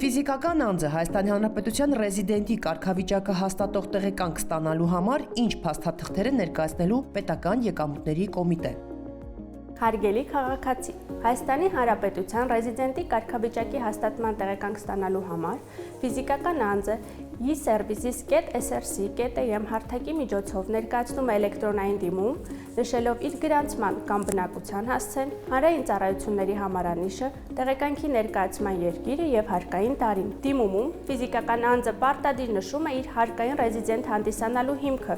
Ֆիզիկական անձը Հայաստանի Հանրապետության ռեզիդենտի կարգավիճակը հաստատող տեղեկանք ստանալու համար ինչ փաստաթղթեր է ներկայացնելու պետական եկամուտների կոմիտեն։ Հարգելի քաղաքացի, Հայաստանի Հանրապետության ռեզիդենտի կարգավիճակի հաստատման տեղեկանք ստանալու համար ֆիզիկական անձը e-services.src.am հարթակի միջոցով ներկայացնում է էլեկտրոնային դիմում, նշելով իր գրանցման կամ բնակության հասցեն, հանրային ծառայությունների համարանիշը, տեղեկանքի ներկայացման երկիրը եւ հարկային տարին։ Դիմումում ֆիզիկական անձը պարտադիր նշում է իր հարկային ռեզիդենտ հանդիսանալու հիմքը,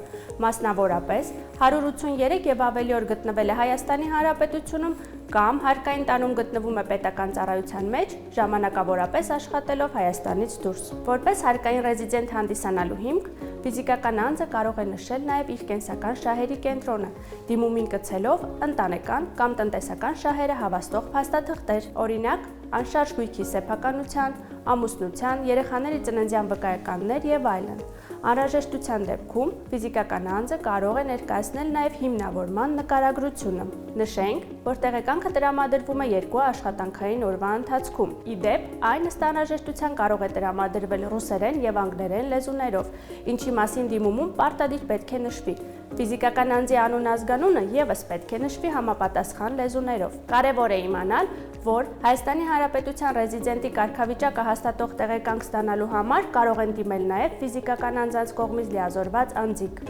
մասնավորապես 183 եւ ավելի օր գտնվել է Հայաստանի Հանրապետությունում կամ հարկային տանում գտնվում է պետական ծառայության մեջ, ժամանակավորապես աշխատելով Հայաստանից դուրս։ Որպես հարկային ռեզիդենտ հանդիսանալու հիմք, ֆիզիկական անձը կարող է նշել նաև իր կենսական շահերի կենտրոնը, դիմումին կցելով ընտանեկան կամ տնտեսական շահերը հավաստող փաստաթղթեր, օրինակ, անշարժ գույքի սեփականության, ամուսնության, երեխաների ծննդյան վկայականներ եւ այլն։ Անհրաժեշտության դեպքում ֆիզիկական անձը կարող է ներկայացնել նաև հիմնավորման նկարագրությունը։ Նշենք, որ տեղեկանքը տրամադրվում է 2 աշխատանքային օրվա ընթացքում։ Ի դեպ, այն ըստ անհրաժեշտության կարող է տրամադրվել ռուսերեն եւ անգլերեն լեզուներով, ինչի մասին դիմումում պարտադիր պետք է նշվի։ Ֆիզիկական անձի անուն ազգանունը եւս պետք է նշվի համապատասխան լեզուներով։ Կարևոր է իմանալ, որ Հայաստանի Հանրապետության ռեզիդենտի կարգավիճակը հաստատող տեղեկանք ստանալու համար կարող են դիմել նաև ֆիզիկական անձանց կողմից լիազորված անձիկ։